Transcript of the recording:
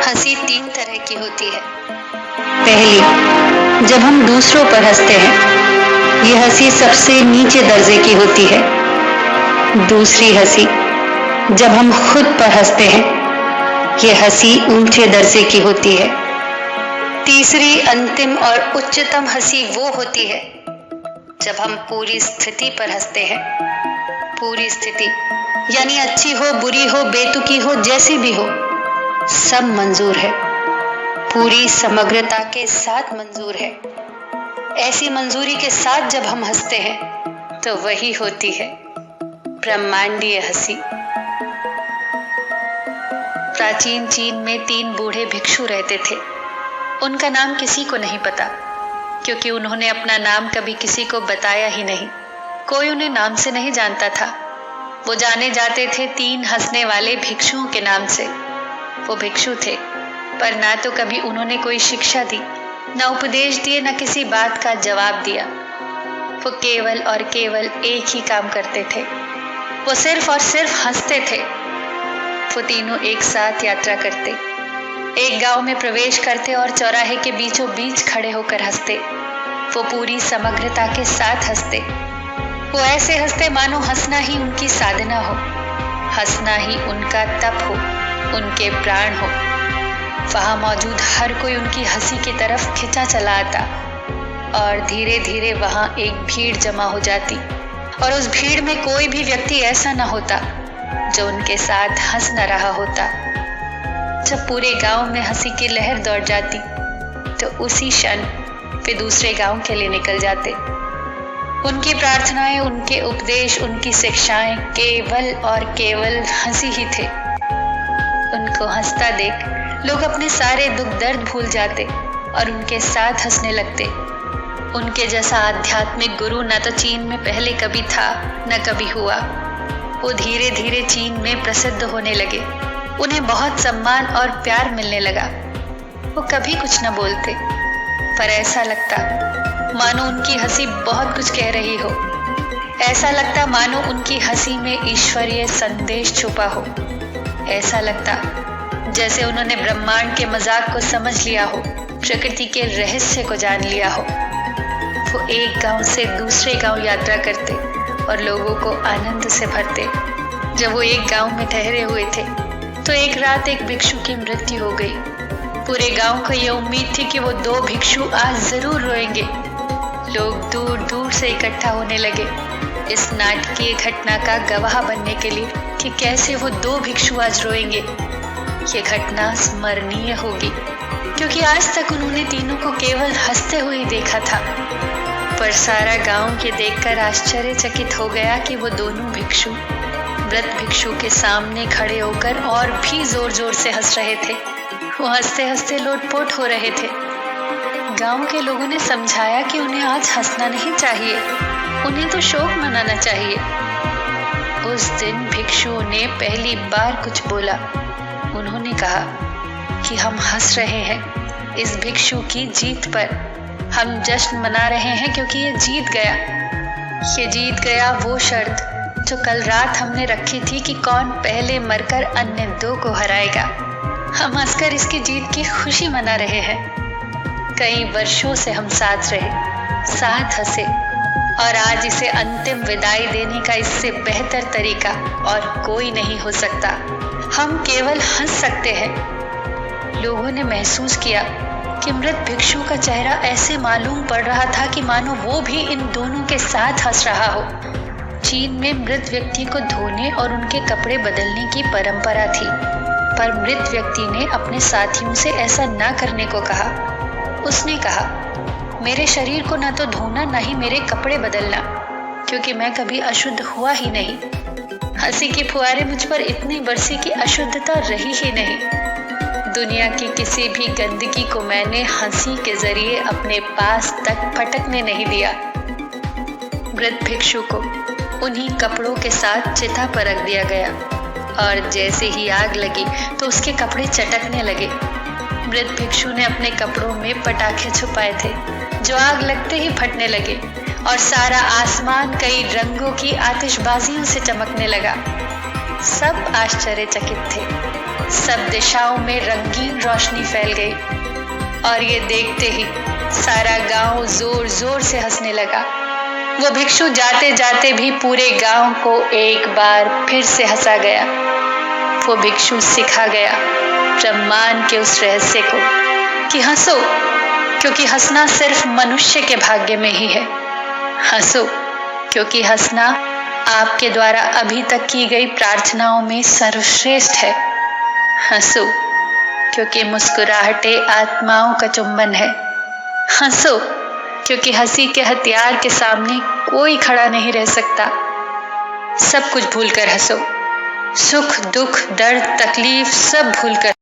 हंसी 3 तरह की होती है। पहली, जब हम दूसरों पर हंसते हैं, यह हंसी सबसे नीचे दर्जे की होती है। दूसरी हंसी, जब हम खुद पर हंसते हैं, यह हंसी ऊंचे दर्जे की होती है। तीसरी, अंतिम और उच्चतम हंसी वो होती है जब हम पूरी स्थिति पर हंसते हैं। पूरी स्थिति यानी अच्छी हो, बुरी हो, बेतुकी हो, जैसी भी हो, सब मंजूर है, पूरी समग्रता के साथ मंजूर है। ऐसी मंजूरी के साथ जब हम हंसते हैं तो वही होती है ब्रह्मांडीय हंसी। प्राचीन चीन में 3 बूढ़े भिक्षु रहते थे। उनका नाम किसी को नहीं पता, क्योंकि उन्होंने अपना नाम कभी किसी को बताया ही नहीं। कोई उन्हें नाम से नहीं जानता था। वो जाने जाते थे 3 हंसने वाले भिक्षुओं के नाम से। वो भिक्षु थे, पर ना तो कभी उन्होंने कोई शिक्षा दी, ना उपदेश दिए, ना किसी बात का जवाब दिया। वो केवल और केवल एक ही काम करते थे, वो सिर्फ और सिर्फ हंसते थे। वो तीनों एक साथ यात्रा करते, एक गांव में प्रवेश करते और चौराहे के बीचों बीच खड़े होकर हंसते। वो पूरी समग्रता के साथ हंसते। वो ऐसे हंसते मानो हंसना ही उनकी साधना हो, हंसना ही उनका तप हो, उनके प्राण हो। वहां मौजूद हर कोई उनकी हंसी की तरफ खिंचा चला आता और धीरे धीरे वहां एक भीड़ जमा हो जाती, और उस भीड़ में कोई भी व्यक्ति ऐसा न होता जो उनके साथ हंस न रहा होता। जब पूरे गांव में हंसी की लहर दौड़ जाती तो उसी क्षण वे दूसरे गांव के लिए निकल जाते। उनकी प्रार्थनाएं, उनके उपदेश, उनकी शिक्षाएं केवल और केवल हंसी ही थे। उनको हंसता देख लोग अपने सारे दुख दर्द भूल जाते और उनके साथ हंसने लगते। उनके जैसा आध्यात्मिक गुरु न तो चीन में पहले कभी था, न कभी हुआ। वो धीरे धीरे चीन में प्रसिद्ध होने लगे। उन्हें बहुत सम्मान और प्यार मिलने लगा। वो कभी कुछ न बोलते, पर ऐसा लगता मानो उनकी हंसी बहुत कुछ कह रही हो। ऐसा लगता मानो उनकी हंसी में ईश्वरीय संदेश छुपा हो। ऐसा लगता जैसे उन्होंने ब्रह्मांड के मजाक को समझ लिया हो, प्रकृति के रहस्य को जान लिया हो। वो एक गांव से दूसरे गांव यात्रा करते और लोगों को आनंद से भरते। जब वो एक गांव में ठहरे हुए थे तो एक रात एक भिक्षु की मृत्यु हो गई। पूरे गांव को ये उम्मीद थी कि वो 2 भिक्षु आज जरूर रोएंगे। लोग दूर दूर से इकट्ठा होने लगे इस नाटकीय घटना का गवाह बनने के लिए कि कैसे वो 2 भिक्षु आज रोएंगे। ये घटना स्मरणीय होगी, क्योंकि आज तक उन्होंने तीनों को केवल हंसते हुए देखा था। पर सारा गांव ये देखकर आश्चर्यचकित हो गया कि वो दोनों भिक्षु मृत भिक्षु के सामने खड़े होकर और भी जोर जोर से हंस रहे थे। वो हंसते हंसते लोटपोट हो रहे थे। गांव के लोगों ने समझाया कि उन्हें आज हंसना नहीं चाहिए, उन्हें तो शोक मनाना चाहिए। उस दिन भिक्षुओं ने पहली बार कुछ बोला। उन्होंने कहा कि हम हंस रहे हैं इस भिक्षु की जीत पर। हम जश्न मना रहे हैं क्योंकि ये जीत गया। ये जीत गया वो शर्त जो कल रात हमने रखी थी कि कौन पहले मरकर अन्य 2 को हराएगा। हम हंसकर इसकी जीत की खुशी मना रहे हैं। कई वर्षों से हम साथ रहे, साथ हंसे, और आज इसे अंतिम विदाई देने का इससे बेहतर तरीका और कोई नहीं हो सकता। हम केवल हंस सकते हैं। लोगों ने महसूस किया कि मृत भिक्षु का चेहरा ऐसे मालूम पड़ रहा था कि मानो वो भी इन दोनों के साथ हंस रहा हो। चीन में मृत व्यक्ति को धोने और उनके कपड़े बदलने की परंपरा थी, पर मृत व्यक्ति ने अपने साथियों से ऐसा ना करने को कहा। उसने कहा, मेरे शरीर को ना तो धोना, ना ही मेरे कपड़े बदलना, क्योंकि मैं कभी अशुद्ध हुआ ही नहीं। हंसी की फुहारें मुझ पर इतनी बरसी कि अशुद्धता रही ही नहीं। दुनिया की किसी भी गंदगी को मैंने हंसी के जरिए अपने पास तक फटकने नहीं दिया। मृत भिक्षु को उन्हीं कपड़ों के साथ चिता पर रख दिया गया, और जैसे ही आग लगी तो उसके कपड़े चटकने लगे। मृत भिक्षु ने अपने कपड़ों में पटाखे छुपाए थे, जो आग लगते ही फटने लगे, और सारा आसमान कई रंगों की आतिशबाजियों से चमकने लगा। सब आश्चर्यचकित थे। सब दिशाओं में रंगीन रोशनी फैल गई और ये देखते ही सारा गांव जोर जोर से हंसने लगा। वो भिक्षु जाते जाते भी पूरे गांव को एक बार फिर से हंसा गया। वो भिक्षु सिखा गया ब्रह्मांड के उस रहस्य को कि हंसो, क्योंकि हंसना सिर्फ मनुष्य के भाग्य में ही है। हंसो, क्योंकि हंसना आपके द्वारा अभी तक की गई प्रार्थनाओं में सर्वश्रेष्ठ है। हंसो, क्योंकि मुस्कुराहटें आत्माओं का चुंबन है। हंसो, क्योंकि हंसी के हथियार के सामने कोई खड़ा नहीं रह सकता। सब कुछ भूलकर हंसो, सुख दुख दर्द तकलीफ सब भूलकर